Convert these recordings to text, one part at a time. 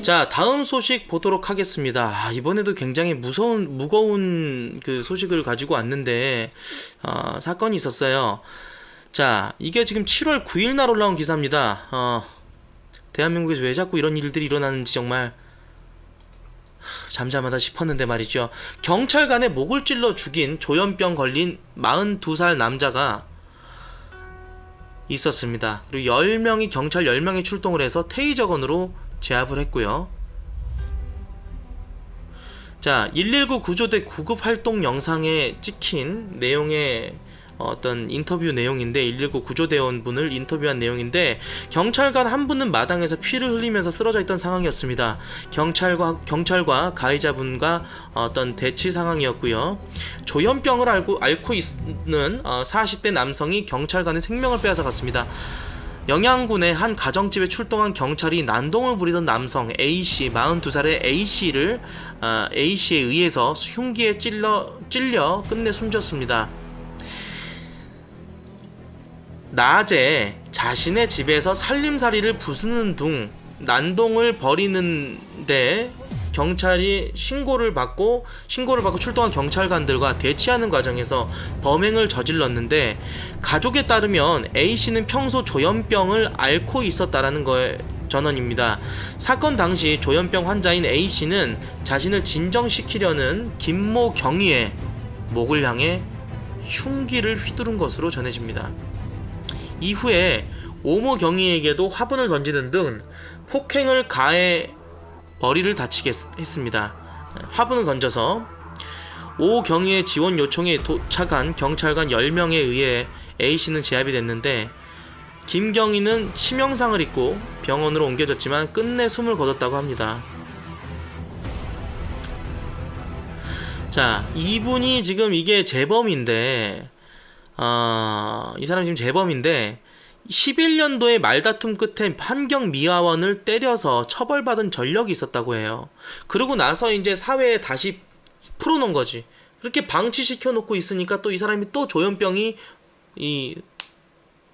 자, 다음 소식 보도록 하겠습니다. 이번에도 굉장히 무거운 그 소식을 가지고 왔는데, 사건이 있었어요. 자, 이게 지금 7월 9일 날 올라온 기사입니다. 대한민국에서 왜 자꾸 이런 일들이 일어나는지 정말 잠잠하다 싶었는데 말이죠. 경찰관의 목을 찔러 죽인 조현병 걸린 42살 남자가 있었습니다. 그리고 경찰 10명이 출동을 해서 테이저건으로 제압을 했고요. 자, 119 구조대 구급 활동 영상에 찍힌 내용의 어떤 인터뷰 내용인데, 119 구조대원분을 인터뷰한 내용인데, 경찰관 한 분은 마당에서 피를 흘리면서 쓰러져 있던 상황이었습니다. 경찰과 가해자분과 어떤 대치 상황이었고요. 조현병을 앓고 있는 40대 남성이 경찰관의 생명을 빼앗아갔습니다. 영양군의 한 가정집에 출동한 경찰이 난동을 부리던 남성 A씨, 42살의 A씨에 의해서 흉기에 찔려 끝내 숨졌습니다. 낮에 자신의 집에서 살림살이를 부수는 등 난동을 벌이는데 경찰이 신고를 받고 출동한 경찰관들과 대치하는 과정에서 범행을 저질렀는데, 가족에 따르면 A씨는 평소 조현병을 앓고 있었다라는 거에 전원입니다. 사건 당시 조현병 환자인 A씨는 자신을 진정시키려는 김모 경위의 목을 향해 흉기를 휘두른 것으로 전해집니다. 이후에 오모 경위에게도 화분을 던지는 등 폭행을 가해 머리를 다치게 했습니다. 화분을 던져서 오 경위의 지원 요청에 도착한 경찰관 10명에 의해 A씨는 제압이 됐는데, 김경희는 치명상을 입고 병원으로 옮겨졌지만 끝내 숨을 거뒀다고 합니다. 자, 이분이 지금 이게 재범인데, 이 사람이 지금 재범인데 11년도에 말다툼 끝에 환경미화원을 때려서 처벌받은 전력이 있었다고 해요. 그러고 나서 이제 사회에 다시 풀어놓은 거지. 그렇게 방치시켜 놓고 있으니까 또 이 사람이 또 조현병이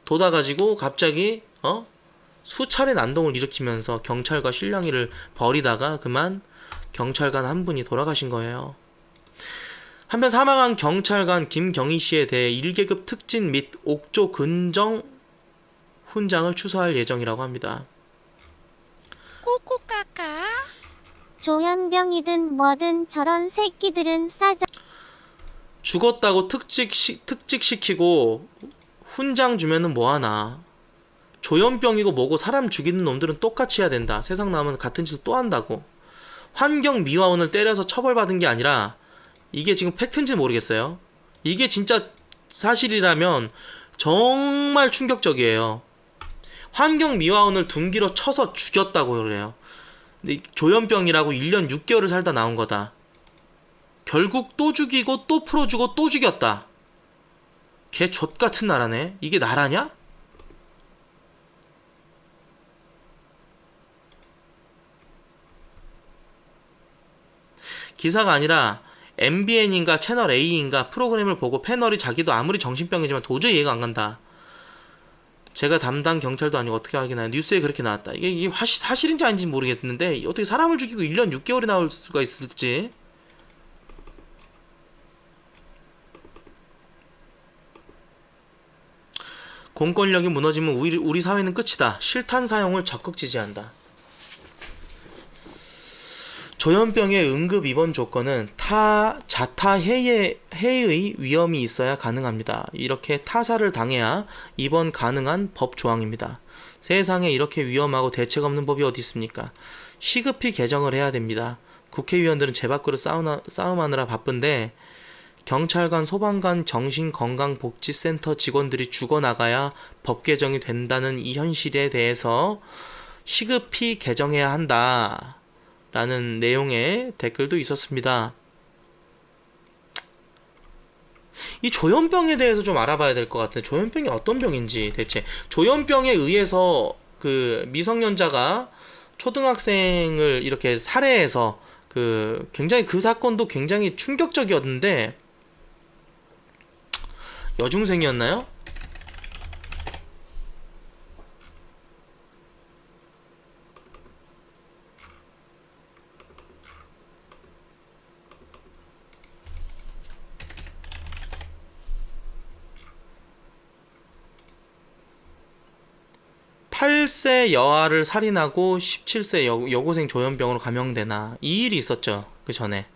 돋아가지고 갑자기 수차례 난동을 일으키면서 경찰과 실랑이를 벌이다가 그만 경찰관 한 분이 돌아가신 거예요. 한편 사망한 경찰관 김경희 씨에 대해 1계급 특진 및 옥조 근정 훈장을 추서할 예정이라고 합니다. 꼬꼬까까. 조현병이든 뭐든 저런 새끼들은 죽었다고 특직시키고 훈장 주면은 뭐하나. 조현병이고 뭐고 사람 죽이는 놈들은 똑같이 해야 된다. 세상 나오면 같은 짓을 또 한다고. 환경미화원을 때려서 처벌받은 게 아니라, 이게 지금 팩트인지 모르겠어요. 이게 진짜 사실이라면 정말 충격적이에요. 환경미화원을 둔기로 쳐서 죽였다고 그래요. 근데 조현병이라고 1년 6개월을 살다 나온 거다. 결국 또 죽이고 또 풀어주고 또 죽였다. 개 좆같은 나라네. 이게 나라냐? 기사가 아니라 MBN인가 채널 A인가 프로그램을 보고 패널이 자기도 아무리 정신병이지만 도저히 이해가 안 간다. 제가 담당 경찰도 아니고 어떻게 하겠나요? 뉴스에 그렇게 나왔다. 이게 사실인지 아닌지 모르겠는데 어떻게 사람을 죽이고 1년 6개월이 나올 수가 있을지. 공권력이 무너지면 우리 사회는 끝이다. 실탄 사용을 적극 지지한다. 조현병의 응급 입원 조건은 자타해의 위험이 있어야 가능합니다. 이렇게 타살을 당해야 입원 가능한 법 조항입니다. 세상에 이렇게 위험하고 대책 없는 법이 어디 있습니까? 시급히 개정을 해야 됩니다. 국회의원들은 제 밖으로 싸움하느라 바쁜데 경찰관, 소방관, 정신건강복지센터 직원들이 죽어나가야 법 개정이 된다는 이 현실에 대해서 시급히 개정해야 한다 라는 내용의 댓글도 있었습니다. 이 조현병에 대해서 좀 알아봐야 될 것 같은데, 조현병이 어떤 병인지 대체. 조현병에 의해서 그 미성년자가 초등학생을 이렇게 살해해서 굉장히 그 사건도 굉장히 충격적이었는데, 여중생이었나요? 18세 여아를 살인하고 17세 여고생 조현병으로 감형되나, 이 일이 있었죠. 그 전에.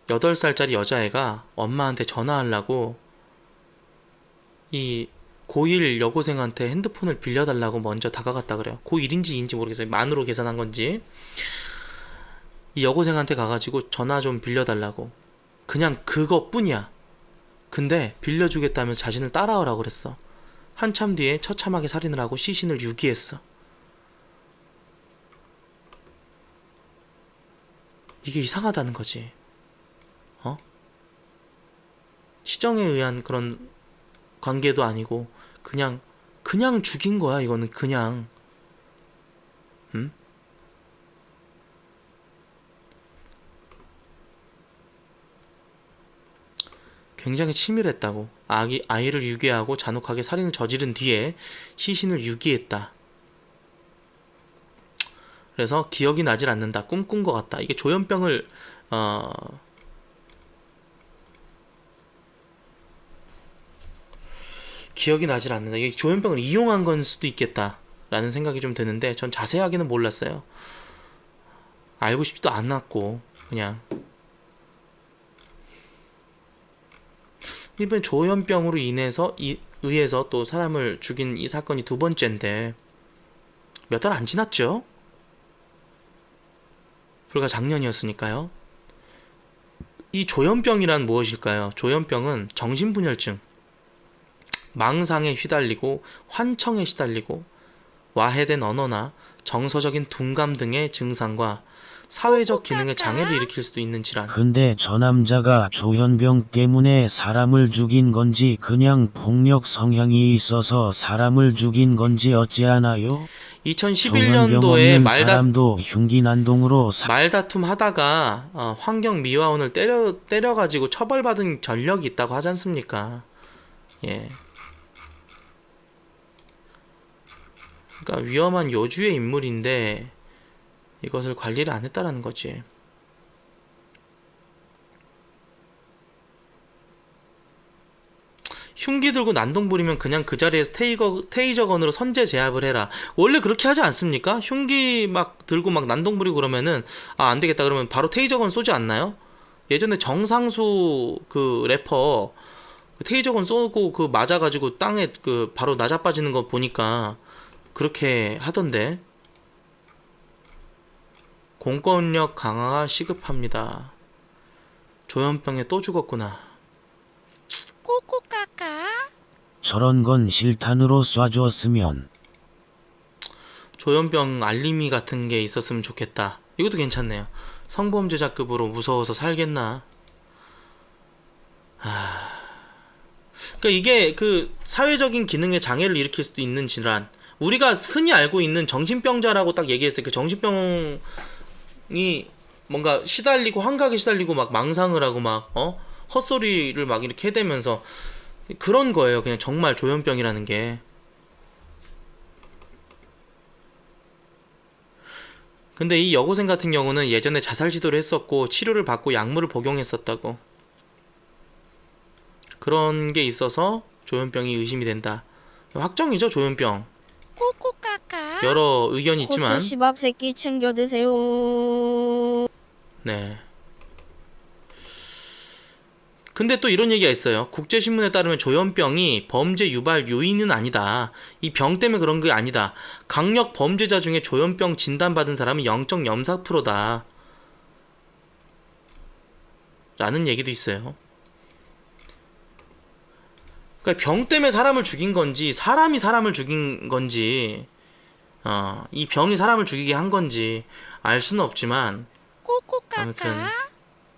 여덟 살짜리 여자애가 엄마한테 전화하려고 이 고1 여고생한테 핸드폰을 빌려달라고 먼저 다가갔다 그래요. 고1인지 2인지 모르겠어요. 만으로 계산한 건지. 이 여고생한테 가가지고 전화 좀 빌려달라고. 그냥 그것뿐이야. 근데 빌려주겠다면서 자신을 따라오라고 그랬어. 한참 뒤에 처참하게 살인을 하고 시신을 유기했어. 이게 이상하다는 거지. 시정에 의한 그런 관계도 아니고 그냥 죽인 거야. 이거는 그냥. 응? 굉장히 치밀했다고. 아이를 유괴하고 잔혹하게 살인을 저지른 뒤에 시신을 유기했다. 그래서 기억이 나질 않는다. 꿈꾼 것 같다. 이게 조현병을 기억이 나질 않는다. 이게 조현병을 이용한 건 수도 있겠다 라는 생각이 좀 드는데, 전 자세하게는 몰랐어요. 알고 싶지도 않았고. 그냥 이번 조현병으로 의해서 또 사람을 죽인 이 사건이 두 번째인데 몇 달 안 지났죠? 불과 작년이었으니까요. 이 조현병이란 무엇일까요? 조현병은 정신분열증, 망상에 휘달리고 환청에 시달리고 와해된 언어나 정서적인 둔감 등의 증상과 사회적 기능의 장애를 일으킬 수도 있는 질환. 근데 저 남자가 조현병 때문에 사람을 죽인 건지 그냥 폭력 성향이 있어서 사람을 죽인 건지 어찌 아나요? 2011년도에 사람도 흉기난동으로 말다툼 하다가 환경미화원을 때려가지고 처벌받은 전력이 있다고 하지 않습니까? 예. 그러니까 위험한 요주의 인물인데 이것을 관리를 안 했다라는 거지. 흉기 들고 난동 부리면 그냥 그 자리에서 테이저건으로 선제 제압을 해라. 원래 그렇게 하지 않습니까? 흉기 막 들고 막 난동 부리고 그러면은 안 되겠다 그러면 바로 테이저건 쏘지 않나요? 예전에 정상수 그 래퍼 그 테이저건 쏘고 그 맞아가지고 땅에 그 바로 나자빠지는 거 보니까 그렇게 하던데. 공권력 강화가 시급합니다. 조현병에 또 죽었구나. 꼬꼬까까. 저런 건 실탄으로 쏴줬으면. 조현병 알림이 같은 게 있었으면 좋겠다. 이것도 괜찮네요. 성범죄자급으로 무서워서 살겠나. 그러니까 이게 그 사회적인 기능의 장애를 일으킬 수도 있는 질환. 우리가 흔히 알고 있는 정신병자라고 딱 얘기했을 때 그 정신병이 뭔가 시달리고 환각에 시달리고 막 망상을 하고 막 헛소리를 막 이렇게 해대면서 그런 거예요. 그냥 정말 조현병이라는 게. 근데 이 여고생 같은 경우는 예전에 자살 시도를 했었고 치료를 받고 약물을 복용했었다고. 그런 게 있어서 조현병이 의심이 된다. 확정이죠, 조현병. 꼬꼬까까. 여러 의견이 있지만. 호주 시밥 새끼 챙겨 드세요. 네. 근데 또 이런 얘기가 있어요. 국제신문에 따르면 조현병이 범죄 유발 요인은 아니다. 이 병 때문에 그런 게 아니다. 강력 범죄자 중에 조현병 진단받은 사람은 0.04%다. 라는 얘기도 있어요. 그러니까 병 때문에 사람을 죽인 건지 사람이 사람을 죽인 건지 이 병이 사람을 죽이게 한 건지 알 수는 없지만 아무튼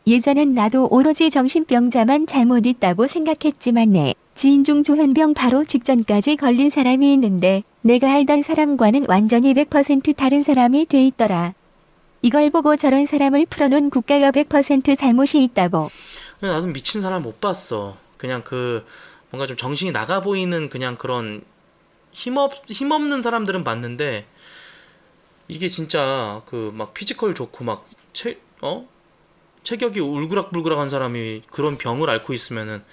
예전엔 나도 오로지 정신병자만 잘못 있다고 생각했지만 내 지인 중 조현병 바로 직전까지 걸린 사람이 있는데 내가 알던 사람과는 완전히 100% 다른 사람이 돼 있더라. 이걸 보고 저런 사람을 풀어놓은 국가가 100% 잘못이 있다고. 나도 미친 사람 못 봤어. 그냥 그 뭔가 좀 정신이 나가 보이는 그냥 그런 힘없는 사람들은 봤는데 이게 진짜 그 막 피지컬 좋고 막 체격이 울그락불그락한 사람이 그런 병을 앓고 있으면은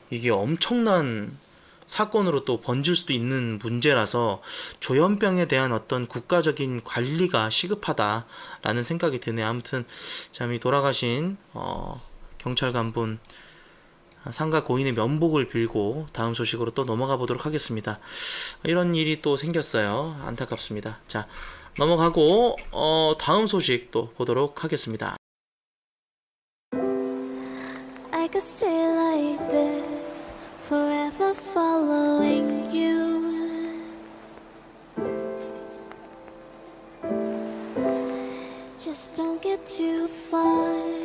이게 엄청난 사건으로 또 번질 수도 있는 문제라서 조현병에 대한 어떤 국가적인 관리가 시급하다라는 생각이 드네요. 아무튼 참 이 돌아가신 경찰관분 상가 고인의 면복을 빌고 다음 소식으로 또 넘어가 보도록 하겠습니다. 이런 일이 또 생겼어요. 안타깝습니다. 자, 넘어가고 다음 소식 또 보도록 하겠습니다. I could stay like this, forever following you. Just don't get too far.